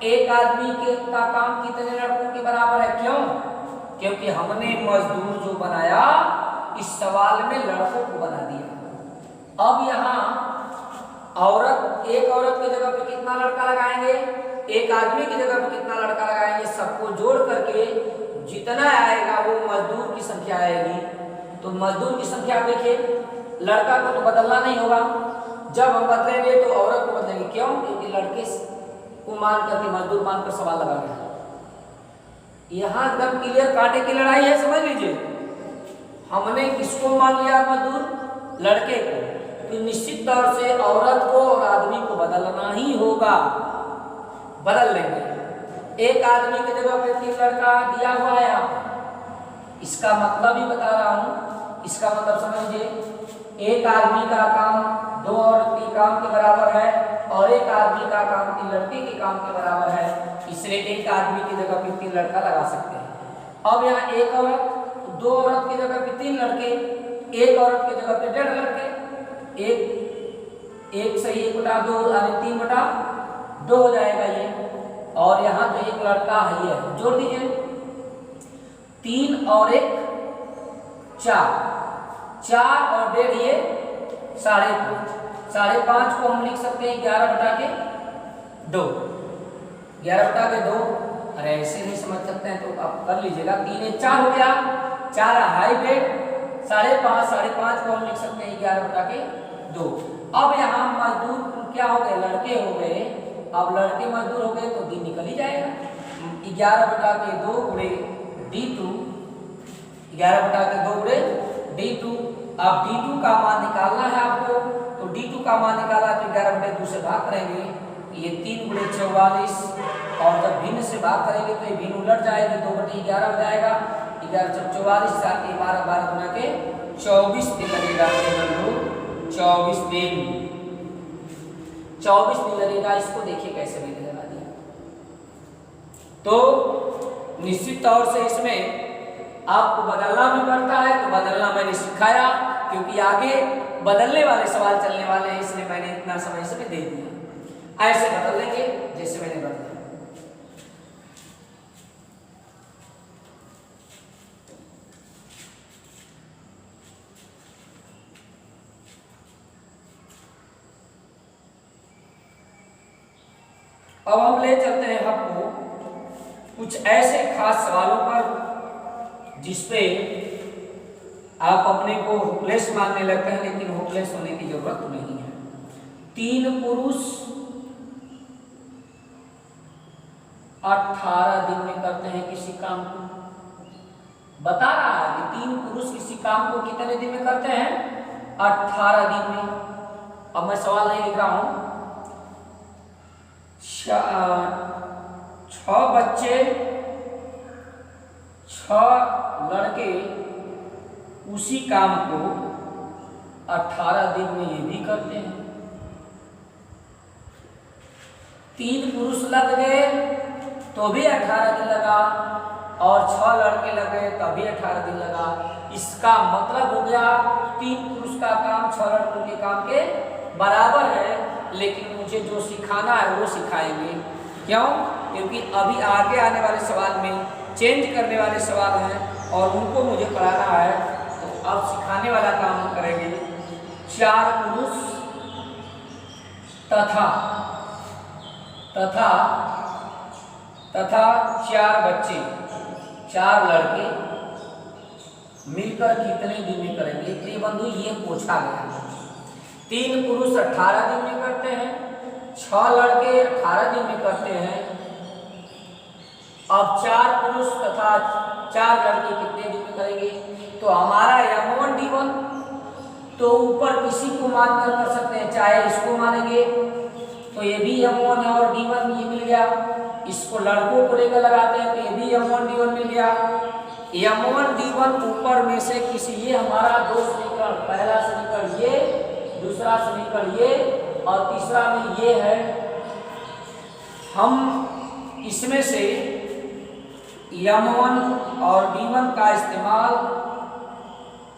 एक आदमी का काम कितने लड़कों के बराबर है। क्यों? क्योंकि हमने मजदूर जो बनाया इस सवाल में लड़कों को बना दिया। अब यहाँ एक औरत की जगह पे कितना लड़का लगाएंगे, एक आदमी की जगह पे कितना लड़का लगाएंगे, सबको जोड़ करके जितना आएगा वो मजदूर की संख्या आएगी। तो मजदूर की संख्या देखिए, लड़का को तो बदलना नहीं होगा, जब हम बदलेंगे तो औरत को बदलेंगे। क्यों? क्योंकि लड़के को मान करके मजदूर मानकर सवाल लगा गया। यहाँ एकदम क्लियर कांटे की लड़ाई है, समझ लीजिए। हमने किसको मान लिया मजदूर, लड़के को, तो निश्चित तौर से औरत को और आदमी को बदलना ही होगा, बदल लेंगे। एक आदमी की जगह पे 3 लड़का दिया हुआ है यहाँ पे, इसका मतलब ही बता रहा हूँ, इसका मतलब समझिए। एक आदमी का काम 2 औरत के काम के बराबर है और एक आदमी का काम 3 लड़के के काम के बराबर है, इसलिए एक आदमी की जगह पे 3 लड़का लगा सकते हैं। अब यहाँ एक औरत, 2 औरत की जगह पे 3 लड़के, एक औरत की जगह पे 1.5 लड़के, एक सही 1/2 यानी 3/2 हो जाएगा ये। और यहाँ तो एक लड़का है, ये जोड़ दीजिए, 3 और 1 4, 4 और 1.5 ये 5.5, 5.5 को हम लिख सकते हैं 11/2, 11/2। अरे ऐसे नहीं समझ सकते हैं तो आप कर लीजिएगा, 3 1 4 हो गया, 4 हाई बेड, 5.5 को हम लिख सकते हैं 11/2। अब यहाँ मजदूर क्या हो गए, लड़के हो गए। अब लड़के मजदूर हो गए तो दिन निकल ही जाएगा। 11/2 गुणे D2, 11/2 गुणे D2। अब D2 का मान निकालना है आपको, तो D2 का मान निकाला तो 11/2 से भाग करेंगे, ये 3 गुणे 44, और जब भिन्न से भाग करेंगे तो ये भिन्न उलट जाएगी, 2/11 हो जाएगा। 11 × 44 7 के 12 12 गुना के 24 दिन लगेगा, 24 दिन लगेगा। इसको देखिए कैसे मैंने लगा दिया। तो निश्चित तौर से इसमें आपको बदलना भी पड़ता है, तो बदलना मैंने सिखाया क्योंकि आगे बदलने वाले सवाल चलने वाले हैं, इसलिए मैंने इतना समय इसमें दे दिया। ऐसे बदल लेंगे जैसे मैंने बदला। अब हम ले चलते हैं आपको कुछ ऐसे खास सवालों पर जिसपे आप अपने को होपलेस मानने लगते हैं, लेकिन होपलेस होने की जरूरत नहीं है। 3 पुरुष 18 दिन में करते हैं किसी काम को, बता रहा है कि 3 पुरुष किसी काम को कितने दिन में करते हैं, 18 दिन में। अब मैं सवाल नहीं लिख रहा हूं। 6 बच्चे 6 लड़के उसी काम को 18 दिन में ये भी करते हैं। 3 पुरुष लग गए तो भी 18 दिन लगा, और 6 लड़के लगे तभी 18 दिन लगा। इसका मतलब हो गया 3 पुरुष का काम 6 लड़कों के काम के बराबर है, लेकिन मुझे जो सिखाना है वो सिखाएंगे। क्यों? क्योंकि अभी आगे आने वाले सवाल में चेंज करने वाले सवाल हैं और उनको मुझे पढ़ाना है, तो अब सिखाने वाला काम हम करेंगे। 4 पुरुष तथा 4 बच्चे, 4 लड़के मिलकर कितने दिन में करेंगे? प्रिय बंधु, ये पूछा गया। 3 पुरुष 18 दिन में करते हैं, 6 लड़के 18 दिन में करते हैं। अब 4 पुरुष तथा 4 लड़के कितने दिन में करेंगे? तो हमारा M1 D1 तो ऊपर किसी को मानकर कर सकते हैं, चाहे इसको मानेंगे तो ये भी M1 है और D1 ये मिल गया। इसको लड़कों को लेकर लगाते हैं तो ये भी M1 D1 मिल गया। M1 D1 ऊपर में से किसी, ये हमारा 2 समीकरण, पहला समीकरण ये, दूसरा समीकरण ये और तीसरा में ये है। हम इसमें से M1 और D1 का इस्तेमाल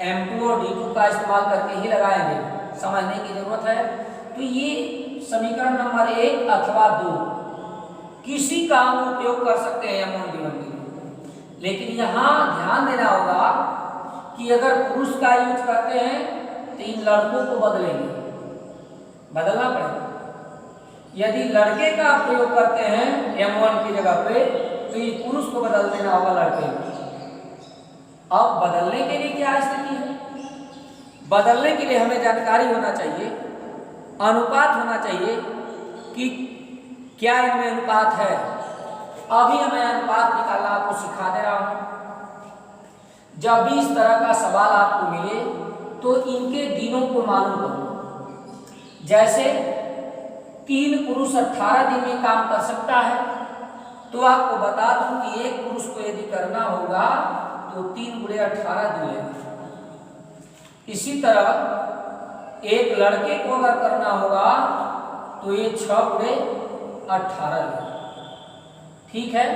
M2 और D2 का इस्तेमाल करके ही लगाएंगे, समझने की जरूरत है। तो ये समीकरण नंबर 1 अथवा 2 किसी का हम उपयोग कर सकते हैं M1 D1 के लिए, लेकिन यहाँ ध्यान देना होगा कि अगर पुरुष का यूज करते हैं तो इन लड़कों को बदलेंगे, बदलना पड़ेगा। यदि लड़के का प्रयोग करते हैं M1 की जगह पे तो ये पुरुष को बदल देना होगा लड़के को। अब बदलने के लिए क्या स्थिति है? बदलने के लिए हमें जानकारी होना चाहिए, अनुपात होना चाहिए कि क्या इनमें अनुपात है। अभी हमें अनुपात निकालना आपको सिखा दे रहा हूं। जब भी इस तरह का सवाल आपको मिले तो इनके दिनों को मालूम करो। जैसे 3 पुरुष 18 दिन में काम कर सकता है, तो आपको बता दूं कि एक पुरुष को यदि करना होगा तो 3 गुणे 18 दिन लगेगा। इसी तरह एक लड़के को अगर करना होगा तो ये 6 गुणे 18 लगेगा। ठीक है,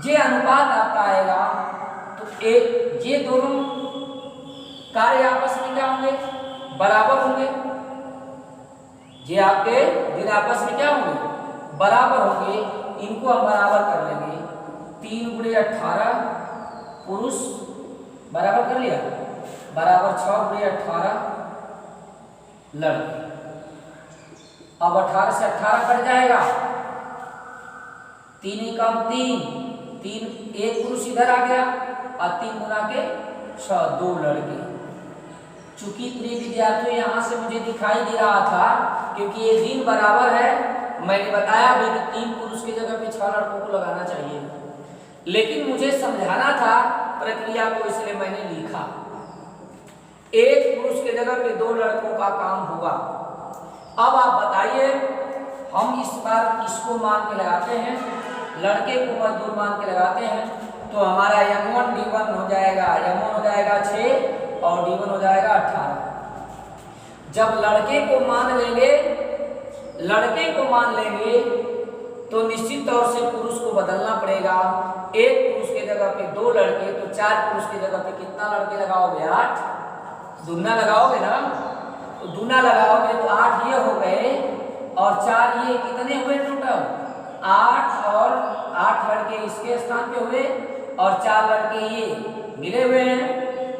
ये अनुपात आपका आएगा। तो ये दोनों कार्य आपस में क्या होंगे? बराबर होंगे। ये आपके दिन आपस में क्या होंगे? बराबर होंगे। इनको हम बराबर कर लेंगे। 3 गुणे 18 पुरुष बराबर कर लिया, बराबर 6 गुणे 18 लड़के। अब 18 से 18 कट जाएगा, 3 कम 3, एक पुरुष इधर आ गया और 3 गुना के 6, 2 लड़के। चूंकि प्रिय विद्यार्थियों यहाँ से मुझे दिखाई दे रहा था क्योंकि ये दिन बराबर है, मैंने बताया भी कि 3 पुरुष की जगह पे 6 लड़कों को लगाना चाहिए, लेकिन मुझे समझाना था प्रक्रिया को, इसलिए मैंने लिखा एक पुरुष की जगह पे 2 लड़कों का काम होगा। अब आप बताइए, हम इस बार इसको मान के लगाते हैं, लड़के को मजदूर मान के लगाते हैं, तो हमारा M1 D1 हो जाएगा, M1 हो जाएगा 6 और D1 हो जाएगा 18। जब लड़के को मान लेंगे तो निश्चित तौर से पुरुष को बदलना पड़ेगा। एक पुरुष की जगह पे 2 लड़के, तो 4 पुरुष की जगह पे कितना लड़के लगाओगे? 8। दूना लगाओगे ना, तो दूना लगाओगे तो 8 ये हो गए और 4 ये, कितने हुए टोटल? 8 और 8 लड़के इसके स्थान पे हुए और 4 लड़के ये मिले हुए हैं,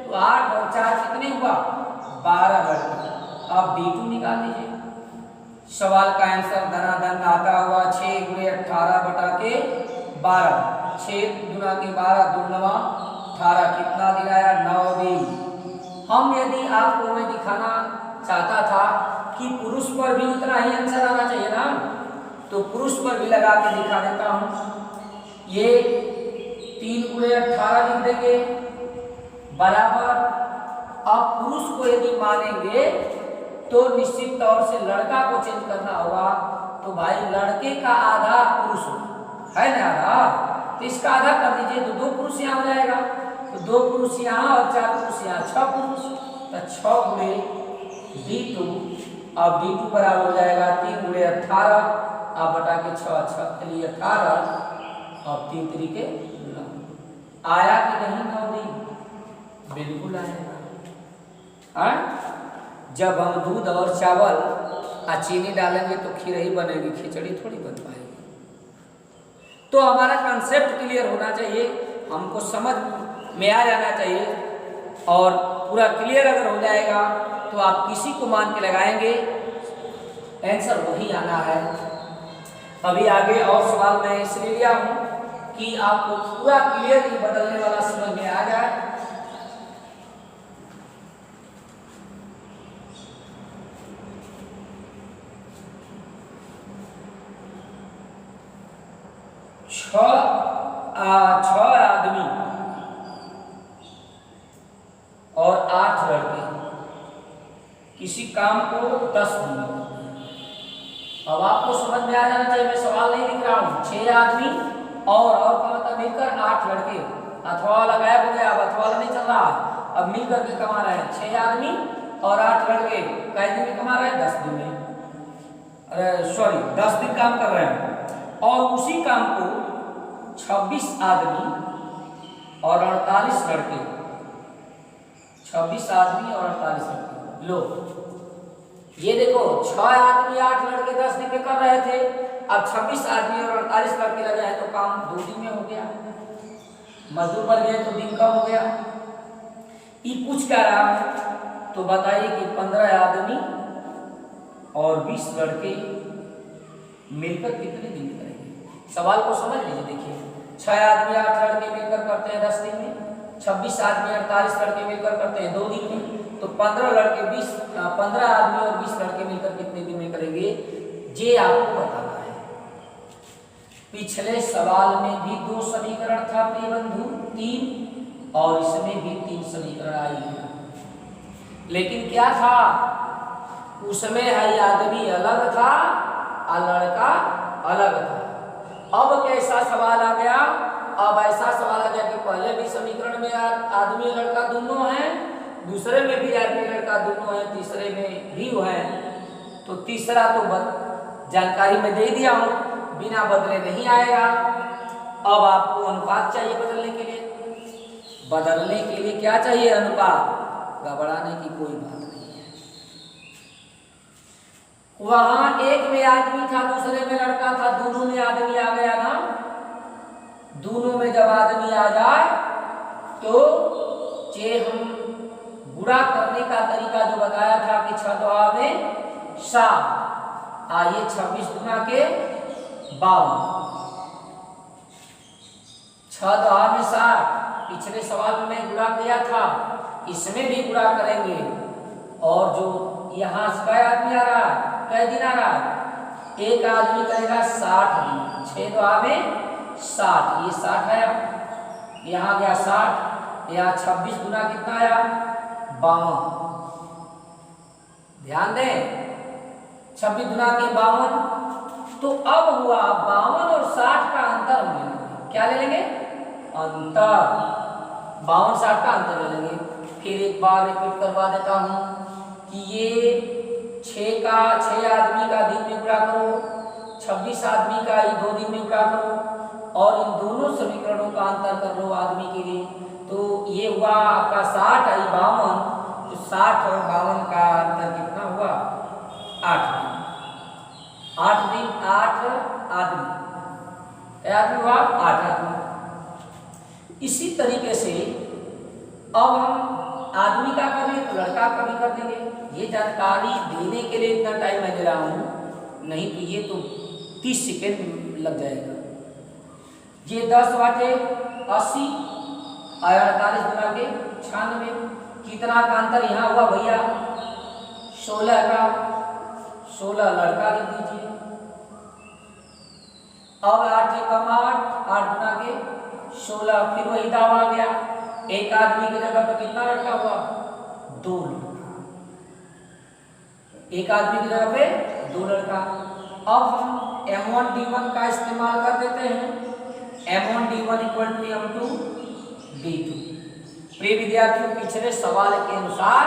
तो 8 और 4 कितने हुआ? 12 लड़के। अब D2 निकाल लीजिए। सवाल का आंसर धनाधन आता हुआ 6 गुणे 18 बटा के 12, 6 गुना के 12 दूनवा 18, कितना दिन आया? 9 दिन। हम यदि आपको मैं दिखाना चाहता था कि पुरुष पर भी उतना ही आंसर आना चाहिए ना, तो पुरुष पर भी लगा के दिखा देता हूं। ये 3 गुणे 18 लिख देंगे बराबर। अब पुरुष को यदि मानेंगे तो निश्चित तौर से लड़का को चेंज करना होगा, तो भाई लड़के का आधा पुरुष है ना, आधा, तो इसका आधा कर दीजिए तो 2 पुरुष यहाँ हो जाएगा, तो 2 पुरुष यहाँ और 4 पुरुष यहाँ, 6 पुरुष, तो 6 गुणे D2। अब D2 बराबर हो जाएगा 3 गुणे 18, अब बटा के 6, 6 18 और 3 तरीके 9। आया कि नहीं 9 दिन? बिल्कुल आएगा। जब हम दूध और चावल और चीनी डालेंगे तो खीर ही बनेगी, खिचड़ी थोड़ी बन पाएगी। तो हमारा कंसेप्ट क्लियर होना चाहिए, हमको समझ में आ जाना चाहिए, और पूरा क्लियर अगर हो जाएगा तो आप किसी को मान के लगाएंगे, आंसर वही आना है। अभी आगे और सवाल मैं इसलिए लिया हूं कि आपको पूरा क्लियर ही बदलने वाला समझ में आ जाए। छह आदमी और 8 लड़के किसी काम को 10 दिन। अब आपको समझ में आ जाना चाहिए, मैं सवाल नहीं लिख रहा हूं। 6 आदमी और का मतलब मिलकर 8 लड़के, अथवा वाला गायब हो गया, अब अथवा वाला नहीं चल रहा है, अब मिलकर के कमा रहे हैं 6 आदमी और 8 लड़के। कई दिन में कमा रहे हैं? 10 दिन में, 10 दिन काम कर रहे हैं, और उसी काम को 26 आदमी और 48 लड़के, 26 आदमी और 48 लड़के। लो ये देखो 6 आदमी 8 लड़के 10 दिन में कर रहे थे, अब 26 आदमी और 48 लड़के लगे हैं तो काम 2 दिन में हो गया, मजदूर बढ़ गए तो दिन कम हो गया। ये पूछ क्या रहा है तो बताइए कि 15 आदमी और 20 लड़के मिलकर कितने दिन में करेंगे। सवाल को समझ लीजिए। देखिए 6 आदमी 8 लड़के मिलकर करते हैं 10 दिन में, 26 आदमी 48 लड़के मिलकर करते हैं 2 दिन में, तो 15 आदमी और 20 लड़के मिलकर कितने दिन में करेंगे, ये आपको बताना है। पिछले सवाल में भी 2 समीकरण था प्रिय बंधु, 3, और इसमें भी 3 समीकरण आई है, लेकिन क्या था उसमें है आदमी अलग था और लड़का अलग था। अब कैसा सवाल आ गया, अब ऐसा सवाल आ गया कि पहले भी समीकरण में आदमी और लड़का दोनों हैं, दूसरे में भी आदमी लड़का दोनों है, तीसरे में भी है, तो तीसरा तो जानकारी में दे दिया हूं, बिना बदले नहीं आएगा। अब आपको अनुपात चाहिए बदलने के लिए, बदलने के लिए क्या चाहिए, अनुपात। घबराने की कोई बात नहीं है। वहां एक में आदमी था दूसरे में लड़का था, दोनों में आदमी आ गया ना, दोनों में जब आदमी आ जाए तो जे हम गुणा करने का तरीका जो बताया था कि 6 दुआ में 7, आइए 26 गुना के 52, 6 दुआ में 7, पिछले सवाल में मैं गुणा किया था, इसमें भी गुणा करेंगे। और जो यहाँ से आदमी आ रहा है, कै दिन आ रहा है, एक आदमी करेगा 60 दिन, 6 दुआ में 60, ये 60 आया, यहाँ गया 60, यहाँ 26 गुना कितना आया, 52। ध्यान दें 26 गुना के 52, तो अब हुआ 52 और 60 का अंतर हम ले लेंगे। क्या ले लेंगे, अंतर, 52 60 का अंतर ले लेंगे। फिर एक बार रिपीट करवा देता हूं कि ये 6 आदमी का दिन में गुणा करो, 26 आदमी का ही 2 दिन में गुणा करो, और इन दोनों समीकरणों का अंतर कर लो आदमी के लिए, तो ये हुआ आपका 60 और 52, तो 60 और 52 का अंतर कितना हुआ, 8 दिन, 8 दिन 8 आदमी, आदमी हुआ 8 आदमी। इसी तरीके से अब हम आदमी का करें तो लड़का का भी कर देंगे। ये जानकारी देने के लिए इतना टाइम मैं दे रहा हूँ, नहीं तो ये तो 30 सेकेंड लग जाएगा। ये 10 बाटे 80 और 48 गुना के 96, कितना का अंतर यहाँ हुआ भैया, 16 का, 16 लड़का लिख दीजिए। अब 8 कम 8 गुना के 16, फिर वही दावा आ गया, एक आदमी की जगह पर कितना लड़का हुआ, 2 लड़का, एक आदमी की जगह पे 2 लड़का। अब हम M1 D1 का इस्तेमाल कर देते हैं, M1 D1 = M2 D2। प्रिय विद्यार्थियों, पिछले सवाल के अनुसार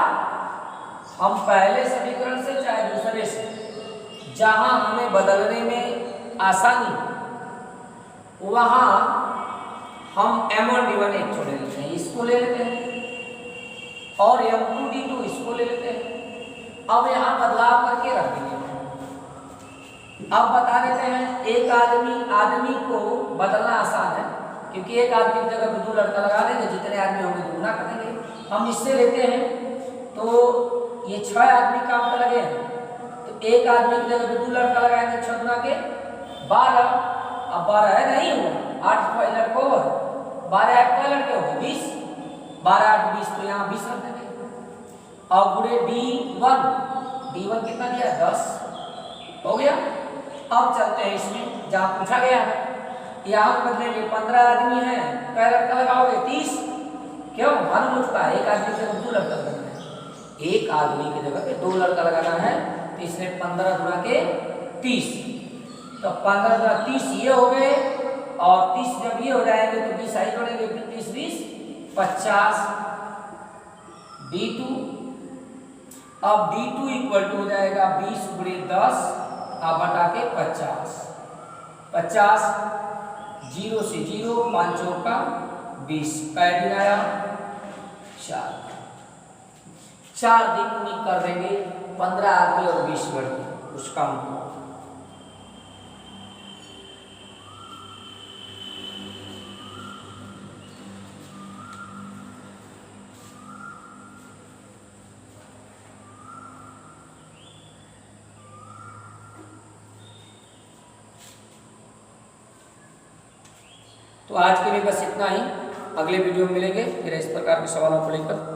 हम पहले समीकरण से चाहे दूसरे से, जहां हमें बदलने में आसानी वहां हम M1 D1 एक छोड़ लेते हैं, इसको ले लेते हैं, और M2 D2 इसको ले लेते हैं। अब यहाँ बदलाव करके रख देंगे। अब बता देते हैं, एक आदमी को बदलना आसान है, क्योंकि एक आदमी की जगह 2 लड़का लगा देंगे, जितने आदमी होंगे 2 गुना कर देंगे। हम इससे लेते हैं तो ये 6 आदमी काम पर लगे हैं, तो एक आदमी की जगह 2 लड़का लगाएंगे, 6 गुना के 12, अब 12 है नहीं हुआ, 8 लड़कों 12 8 का लड़के हो गए 20, 12 8 20, तो यहाँ 20 रख देंगे। और गुणे D1 कितना दिया, 10 हो गया। अब चलते हैं इसमें जहाँ पूछा गया है, यहाँ बदलेंगे, 15 आदमी हैं, कै लड़का लगाओगे, 30, क्यों, मालूम हो चुका है, एक आदमी की जगह 2 लड़का लगाना है, एक आदमी की जगह पे 2 लड़का लगाना है, तो इसमें 15 गुना के 30, तो 15 गुना 30 ये हो गए, और 30 जब ये हो जाएंगे तो 20 आई जोड़ेंगे, फिर 30 20 50 D2। अब D2 = हो जाएगा 20 × 10 बटा के 50, 50 0 से 0, 5 चौका 20, कै दिन आया 4। 4 दिन में कर देंगे 15 आगे और 20 बढ़ उस काम को। तो आज के लिए बस इतना ही। अगले वीडियो में मिलेंगे फिर इस प्रकार के सवालों को लेकर।